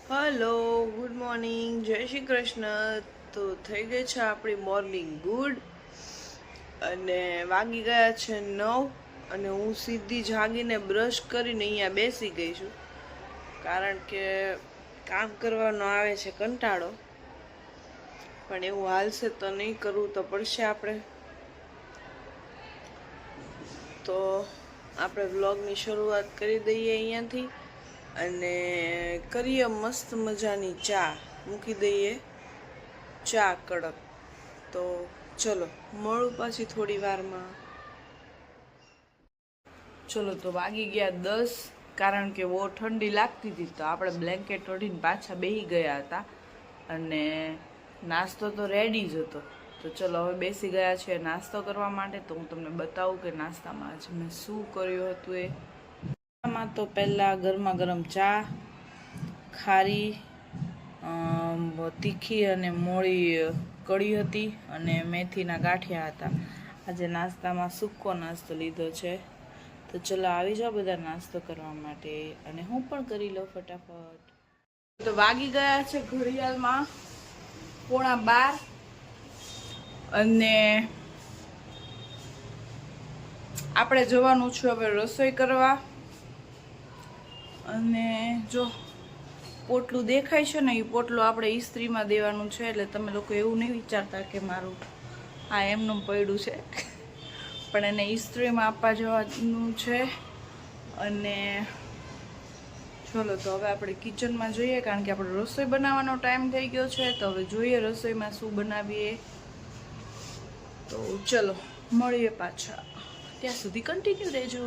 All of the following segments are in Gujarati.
હલો, ગુડ મોર્નિંગ, જય શ્રી કૃષ્ણ. તો થઈ ગઈ છે આપણી મોર્નિંગ ગુડ અને વાગી ગયા છે 9 અને હું સીધી જાગીને બ્રશ કરીને અહીંયા બેસી ગઈ છું, કારણ કે કામ કરવાનો આવે છે કંટાળો, પણ એવું હાલશે તો નહીં, કરવું તો પડશે આપણે. તો આપણે વ્લોગની શરૂઆત કરી દઈએ અહીંયાથી અને કરીએ મસ્ત મજાની ચા, મૂકી દઈએ ચા કડક. તો ચલો મળું પાછી થોડી વારમાં. ચલો તો વાગી ગયા 10, કારણ કે બહુ ઠંડી લાગતી હતી તો આપણે બ્લેન્કેટ ઓઢીને પાછા બેસી ગયા હતા અને નાસ્તો તો રેડી જ હતો. તો ચલો હવે બેસી ગયા છે નાસ્તો કરવા માટે. તો હું તમને બતાવું કે નાસ્તામાં આજે મેં શું કર્યું હતું. એમાં તો પહેલાં ગરમા ગરમ ચા, ખારી, તીખી અને મોળી કઢી હતી અને મેથીના ગાંઠિયા હતા. આજે નાસ્તામાં સૂકો નાસ્તો લીધો છે. તો ચલો આવી જાઓ બધા નાસ્તો કરવા માટે અને હું પણ કરી લઉં ફટાફટ. તો વાગી ગયા છે ઘડિયાળમાં 11:15 અને આપણે જવાનું છે હવે રસોઈ કરવા. અને જો પોટલું દેખાય છે ને, એ પોટલું આપણે ઇસ્ત્રીમાં દેવાનું છે, એટલે તમે લોકો એવું નહીં વિચારતા કે મારું આ એમનું પડ્યું છે, પણ એને ઇસ્ત્રીમાં આપવા જવાનું છે. અને ચલો તો હવે આપણે કિચનમાં જોઈએ, કારણ કે આપણે રસોઈ બનાવવાનો ટાઈમ થઈ ગયો છે. તો હવે જોઈએ રસોઈમાં શું બનાવીએ. તો ચલો મળીએ પાછા, ત્યાં સુધી કન્ટિન્યુ રહેજો.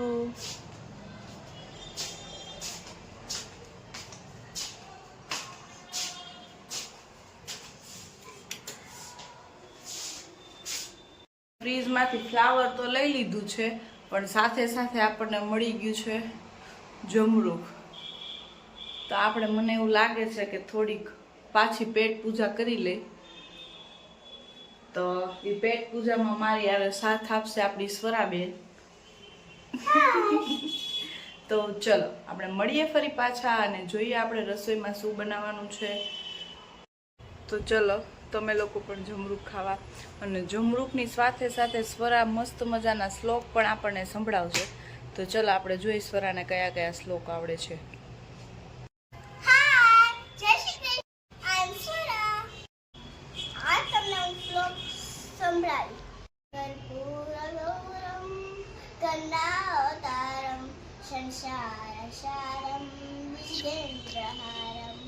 ફ્રીજમાંથી ફ્લાવર તો લઈ લીધું છે, પણ સાથે સાથે આપણને મળી ગયું છે જમરૂખ. તો મને એવું લાગે છે કે થોડીક પાછી પેટ પૂજા કરી લે, તો એ પેટ પૂજામાં મારી યાર સાથ આપશે આપણી સ્વરાબેન. તો ચલો આપણે મળીએ ફરી પાછા અને જોઈએ આપણે રસોઈમાં શું બનાવવાનું છે. તો ચલો તમે લોકો પણ જમરૂખ ખાવા, અને જમરૂખની સાથે સાથે સ્વરા મસ્ત મજાના શ્લોક પણ આપણને સંભળાવશે. તો ચલો આપણે જોઈ સ્વરાને કયા કયા શ્લોક આવડે છે. સંસારસારમ વિજેન્દ્રહારમ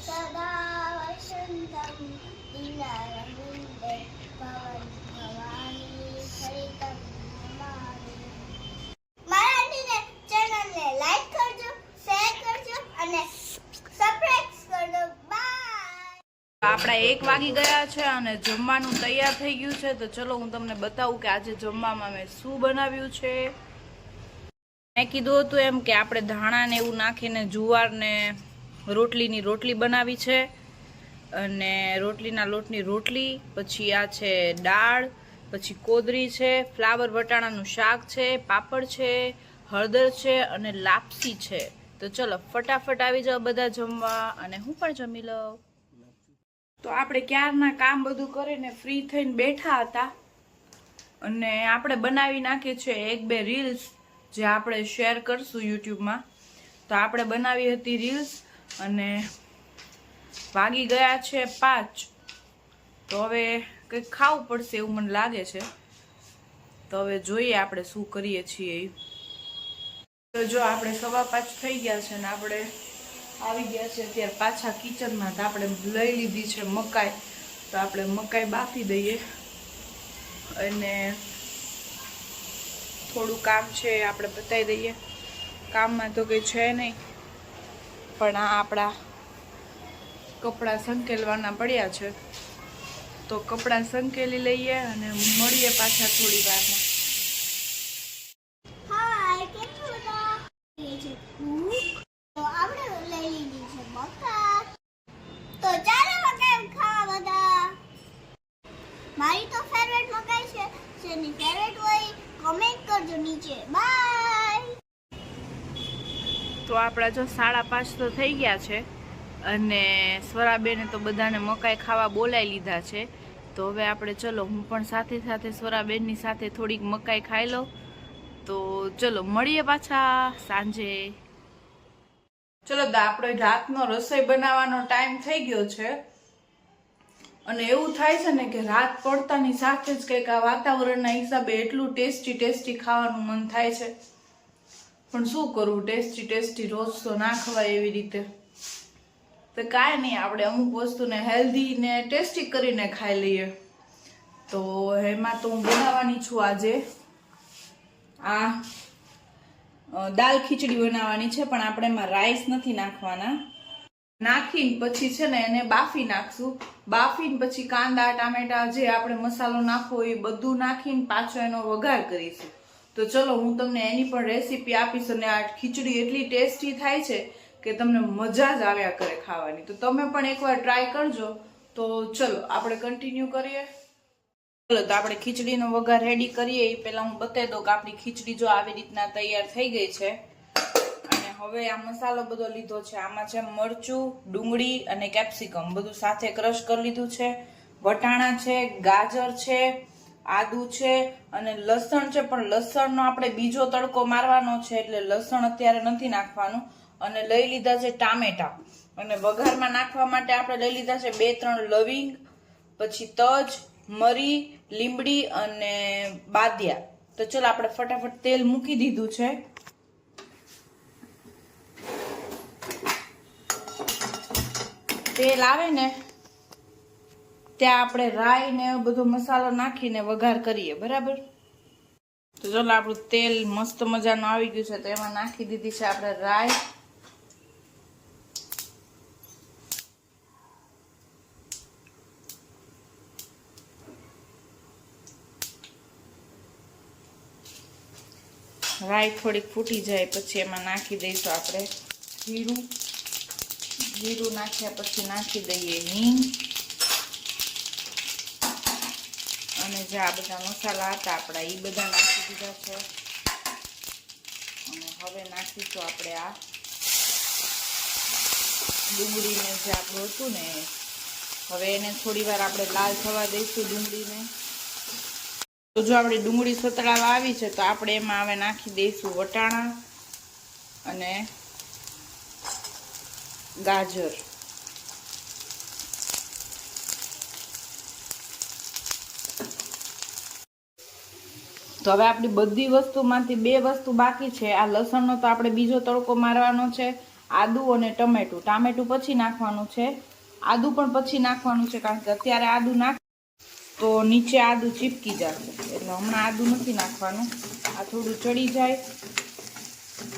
સદા વસંતમ દિનારવિંદે ભવન ભવાની હરિતમ નમામિ. મારા ચેનલને લાઈક કરજો, શેર કરજો અને સબસ્ક્રાઇબ કરજો. બાય. આપણા 1 વાગી ગયા છે અને જમવાનું તૈયાર થઈ ગયું છે. તો ચલો હું તમને બતાવું કે આજે જમવામાં મેં શું બનાવ્યું છે. મેં કીધું હતું એમ કે આપણે ધાણા ને એવું નાખીને જુવારને રોટલીની રોટલી બનાવી છે, અને રોટલીના લોટની રોટલી, પછી આ છે દાળ, પછી કોદરી છે, ફ્લાવર વટાણાનું શાક છે, પાપડ છે, હળદર છે અને લાપસી છે. તો ચલો ફટાફટ આવી જાઓ બધા જમવા અને હું પણ જમી લઉં. તો આપણે ક્યારના કામ બધું કરીને ફ્રી થઈને બેઠા હતા અને આપણે બનાવી નાખી છે 1-2 રીલ્સ, જે આપણે શેર કરશું યુટ્યુબમાં. તો આપણે બનાવી હતી રીલ્સ અને વાગી ગયા છે 5. તો હવે કંઈક ખાવું પડશે એવું મને લાગે છે. તો હવે જોઈએ આપણે શું કરીએ છીએ. તો જો આપણે 5:15 થઈ ગયા છે ને આપણે આવી ગયા છે અત્યારે પાછા કિચનમાં. તો આપણે લઈ લીધી છે મકાઈ. તો આપણે મકાઈ બાફી દઈએ અને થોડું કામ છે આપણે બતાવી દઈએ. કામમાં તો કંઈ છે નહીં, પણ આ આપણા કપડાં સંકેલવાના પડ્યા છે. તો કપડાં સંકેલી લઈએ અને મળીએ પાછા થોડી વારમાં. હાય, કેમ છો બધા? એ છે ભૂખ. તો આપણે લઈ લીધી છે મકાઈ. તો ચાલો મકાઈ ખાવા બધા. મારી તો ફેવરેટ મકાઈ છે. જેની ફેવરેટ હોય કમેન્ટ કરજો નીચે. બાય. તો આપણા જો 5:30 તો થઈ ગયા છે અને સ્વરાબેને તો બધાને મકાઈ ખાવા બોલાવી લીધા છે. તો હવે આપણે ચલો હું પણ સાથે સાથે સ્વરાબેનની સાથે થોડીક મકાઈ ખાઈ લઉં. તો ચલો મળીએ પાછા સાંજે. ચલો આપણે રાતનો રસોઈ બનાવવાનો ટાઈમ થઈ ગયો છે. અને એવું થાય છે ને કે રાત પડતાની સાથે જ કંઈક આ વાતાવરણના હિસાબે એટલું ટેસ્ટી ખાવાનું મન થાય છે. પણ શું કરવું, ટેસ્ટી રોજ તો ના ખવાય એવી રીતે. તો કાંઈ નહીં, આપણે અમુક વસ્તુને હેલ્ધી ને ટેસ્ટી કરીને ખાઈ લઈએ. તો એમાં તો હું બનાવવાની છું આજે આ દાલ ખીચડી બનાવવાની છે. પણ આપણે એમાં રાઈસ નથી નાખવાના. નાખીને પછી છે ને એને બાફી નાખશું. બાફીને પછી કાંદા ટામેટા જે આપણે મસાલો નાખવો એ બધું નાખીને પાછો એનો વઘાર કરીશું. તો ચલો હું તમને એની પણ રેસીપી આપીશ. અને આ ખીચડી એટલી ટેસ્ટી થાય છે કે તમને મજા જ આવ્યા કરે ખાવાની. તો તમે પણ એકવાર ટ્રાય કરજો. તો ચલો આપણે કન્ટિન્યુ કરીએ. ચલો તો આપણે ખીચડીનો વઘાર રેડી કરીએ એ પહેલા હું બતાવી દઉં કે આપણી ખીચડી જો આવી રીતના તૈયાર થઈ ગઈ છે. અને હવે આ મસાલો બધો લીધો છે. આમાં છે મરચું, ડુંગળી અને કેપ્સિકમ બધું સાથે ક્રશ કરી લીધું છે. વટાણા છે, ગાજર છે, આદુ છે અને લસણ છે. પણ લસણનો આપણે બીજો તડકો મારવાનો છે એટલે લસણ અત્યારે નથી નાખવાનું. અને લઈ લીધા છે ટામેટા. અને વઘારમાં નાખવા માટે આપણે લઈ લીધા છે 2-3 લવિંગ, પછી તજ, મરી, લીમડી અને બાદિયા. તો ચલો આપણે ફટાફટ તેલ મૂકી દીધું છે. તેલ આવે ને ત્યાં આપણે રાઈ ને બધો મસાલો નાખીને વઘાર કરીએ, બરાબર. તો ચલો આપણું તેલ મસ્ત મજાનું આવી ગયું છે. તો એમાં નાખી દીધી છે આપણે રાઈ. રાઈ થોડીક ફૂટી જાય પછી એમાં નાખી દઈશું આપણે જીરું. જીરું નાખ્યા પછી નાખી દઈએ હિંગ. અને જે આ બધા મસાલા હતા આપણા એ બધા નાખી દીધા છે. અને હવે નાખીશું આપણે આ ડુંગળીને જે આપણું હતું ને. હવે એને થોડી વાર આપણે લાલ થવા દઈશું ડુંગળીને. તો જો આપણી ડુંગળી સતળાવા આવી છે તો આપણે એમાં હવે નાખી દઈશું વટાણા અને ગાજર. તો હવે આપણી બધી વસ્તુમાંથી 2 વસ્તુ બાકી છે. આ લસણનો તો આપણે બીજો તડકો મારવાનો છે. આદુ અને ટમેટું. ટામેટું પછી નાખવાનું છે. આદુ પણ પછી નાખવાનું છે કારણ કે અત્યારે આદુ નાખ તો નીચે આદુ ચીપકી જશે. એટલે હમણાં આદુ નથી નાખવાનું. આ થોડું ચડી જાય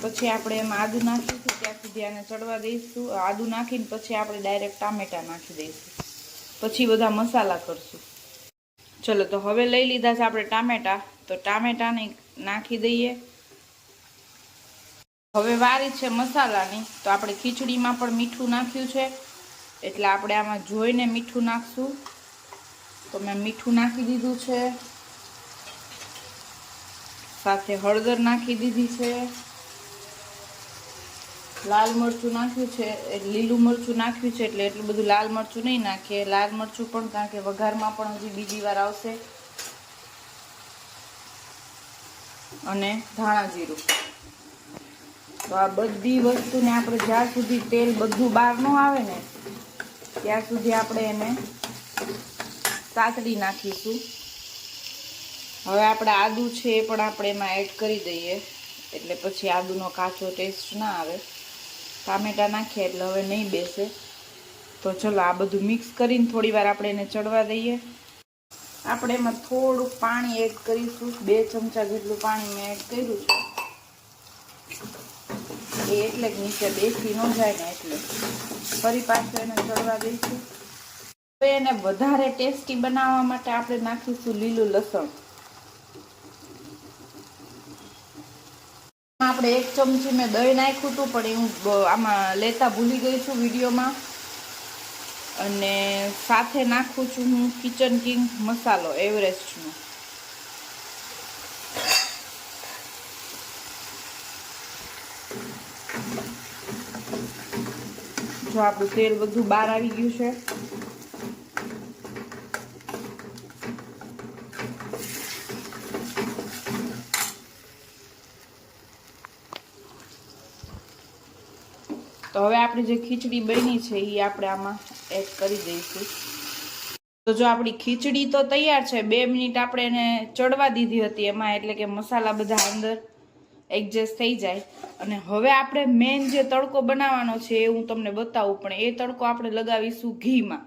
પછી આપણે એમાં આદુ નાખીશું. ત્યાં સુધી આને ચડવા દઈશું. આદુ નાખીને પછી આપણે ડાયરેક્ટ ટામેટા નાખી દઈશું. પછી બધા મસાલા કરશું. ચલો તો હવે લઈ લીધા છે આપણે ટામેટા. તો ટામેટાને નાખી દઈએ. હવે વારી છે મસાલાની. તો આપણે ખીચડીમાં પણ મીઠું નાખ્યું છે એટલે આપણે આમાં જોઈને મીઠું નાખશું. તો મેં મીઠું નાખી દીધું છે. સાથે હળદર નાખી દીધી છે. લાલ મરચું નાખ્યું છે. લીલું મરચું નાખ્યું છે એટલે એટલું બધું લાલ મરચું નહીં નાખીએ. લાલ મરચું પણ કારણ કે વઘારમાં પણ હજી બીજી વાર આવશે. અને ધાણા જીરું. તો આ બધી વસ્તુને આપણે જ્યાં સુધી તેલ બધું બહાર ન આવે ને ત્યાં સુધી આપણે એને સાતડી નાખીશું. હવે આપણે આદુ છે એ પણ આપણે એમાં એડ કરી દઈએ એટલે પછી આદુનો કાચો ટેસ્ટ ના આવે. ટામેટા નાખીએ એટલે હવે નહીં બેસે. તો ચલો આ બધું મિક્સ કરીને થોડી વાર આપણે એને ચડવા દઈએ. આપણે એમાં થોડુંક પાણી એડ કરીશું. 2 ચમચા જેટલું પાણી મેં એડ કર્યું છે. એ એટલે જ નીચે બેસી ન જાય ને એટલે. ફરી પાછું એને ચડવા દઈશું. હવે એને વધારે ટેસ્ટી બનાવવા માટે આપણે નાખીશું લીલું લસણ. આપણે 1 ચમચી મેં દહીં નાખ્યું હતું પણ હું આમાં લેતા ભૂલી ગઈ છું વિડીયોમાં. અને સાથે નાખું છું હું કિચન કિંગ મસાલો એવરેસ્ટનો. જો જો આપણું તેલ બધું બહાર આવી ગયું છે. તો હવે આપણી જે ખીચડી બની છે એ આપણે આમાં એડ કરી દઈશું. તો જો આપણી ખીચડી તો તૈયાર છે. 2 મિનિટ આપણે એને ચડવા દીધી હતી એમાં, એટલે કે મસાલા બધા અંદર એડજસ્ટ થઈ જાય. અને હવે આપણે મેન જે તડકો બનાવવાનો છે એ હું તમને બતાવું, પણ એ તડકો આપણે લગાવીશું ઘીમાં.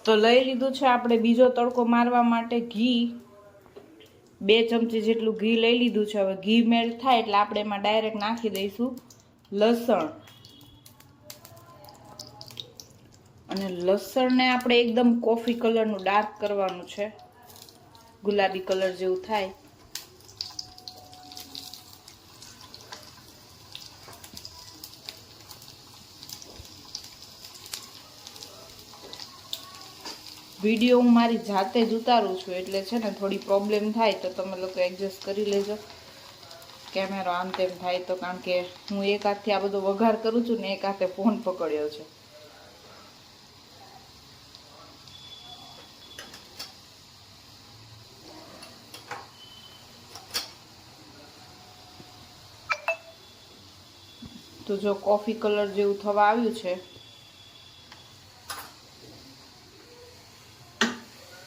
તો લઈ લીધું છે આપણે બીજો તડકો મારવા માટે ઘી. 2 ચમચી જેટલું ઘી લઈ લીધું છે. હવે ઘી મેલ્ટ થાય એટલે આપણે એમાં ડાયરેક્ટ નાખી દઈશું લસણ. અને લસણને આપણે એકદમ કોફી કલરનું ડાર્ક કરવાનું છે, ગુલાબી કલર જેવું થાય. વિડીયો હું મારી જાતે જ ઉતારું છું એટલે છે ને થોડી પ્રોબ્લેમ થાય તો તમે લોકો એડજસ્ટ કરી લેજો. કેમેરો આમ તેમ થાય તો, કારણ કે હું એક હાથથી આ બધો વઘાર કરું છું ને એક હાથે ફોન પકડ્યો છે. તો જો કોફી કલર જેવું થવા આવ્યું છે.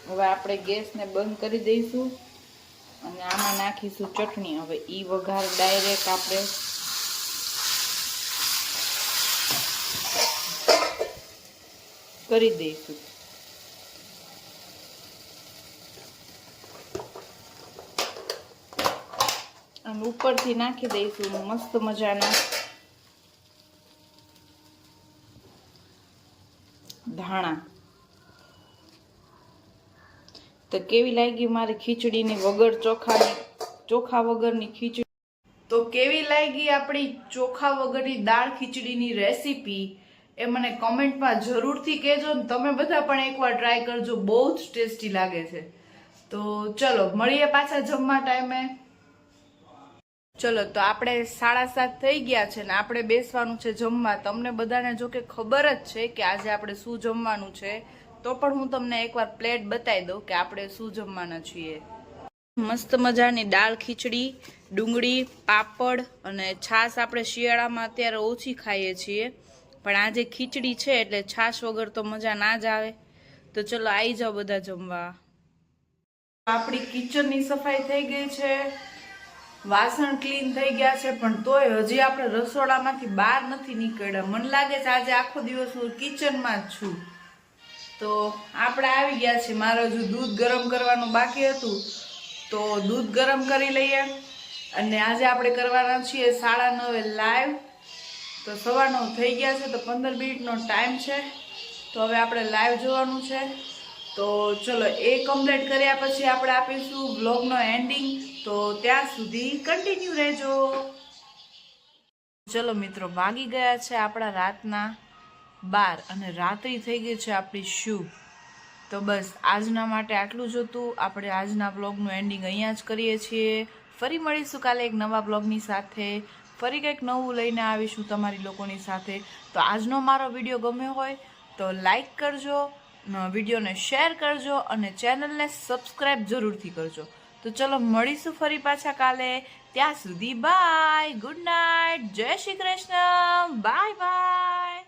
હવે આપણે ગેસને બંધ કરી દઈશું અને આમાં નાખીશું ચટણી. હવે ઈ વઘાર ડાયરેક્ટ આપણે કરી દઈશું. અને ઉપરથી નાખી દઈશું મસ્ત મજાના ધાણા. તો કેવી લાગી મારી ખીચડીની વગર ચોખા વગરની ખીચડી? તો કેવી લાગી આપણી ચોખા વગરની દાળ ખીચડીની રેસીપી એ મને કમેન્ટમાં જરૂરથી કહેજો. ને તમે બધા પણ એકવાર ટ્રાય કરજો, બહુ જ ટેસ્ટી લાગે છે. તો ચલો મળીએ પાછા જમવા ટાઈમે. ચલો તો આપણે 7:30 થઈ ગયા છે ને આપણે બેસવાનું છે જમવા. તમને બધાને જો કે ખબર જ છે કે આજે આપણે શું જમવાનું છે, તો પણ હું તમને એકવાર પ્લેટ બતાવી દઉં કે આપણે શું જમવાના છીએ. મસ્ત મજાની દાળ ખીચડી, ડુંગળી, પાપડ અને છાશ. આપણે શિયાળામાં અત્યારે ઓછી ખાઈએ છીએ, પણ આજે ખીચડી છે એટલે છાશ વગર તો મજા ના જ આવે. તો ચલો આવી જાઓ બધા જમવા. આપણી કિચનની સફાઈ થઈ ગઈ છે, વાસણ ક્લીન થઈ ગયા છે, પણ તોય હજી આપણે રસોડામાંથી બહાર નથી નીકળ્યા. મને લાગે છે આજે આખો દિવસ હું કિચનમાં જ છું. તો આપણે આવી ગયા છીએ. મારે હજુ દૂધ ગરમ કરવાનું બાકી હતું તો દૂધ ગરમ કરી લઈએ. અને આજે આપણે કરવાના છીએ 9:30 લાઈવ. તો 9:15 થઈ ગયા છે, તો 15 મિનિટનો ટાઈમ છે. તો હવે આપણે લાઈવ જોવાનું છે. તો ચલો એ કમ્પ્લીટ કર્યા પછી આપણે આપીશું વ્લોગનો એન્ડિંગ. તો ત્યાં સુધી કન્ટિન્યુ રહેજો. ચલો મિત્રો, વાગી ગયા છે આપણા રાતના 12 અને રાત્રિ થઈ ગઈ છે આપણી શુભ. તો બસ આજના માટે આટલું જ હતું. આપણે આજના બ્લોગનું એન્ડિંગ અહીંયા જ કરીએ છીએ. ફરી મળીશું કાલે એક નવા બ્લોગની સાથે. ફરી કંઈક નવું લઈને આવીશું તમારી લોકોની સાથે. તો આજનો મારો વિડીયો ગમ્યો હોય તો લાઈક કરજો, વિડીયોને શેર કરજો અને ચેનલને સબસ્ક્રાઈબ જરૂરથી કરજો. તો ચલો મળીશું ફરી પાછા કાલે. ત્યાં સુધી બાય, ગુડ નાઇટ, જય શ્રી કૃષ્ણ, બાય બાય.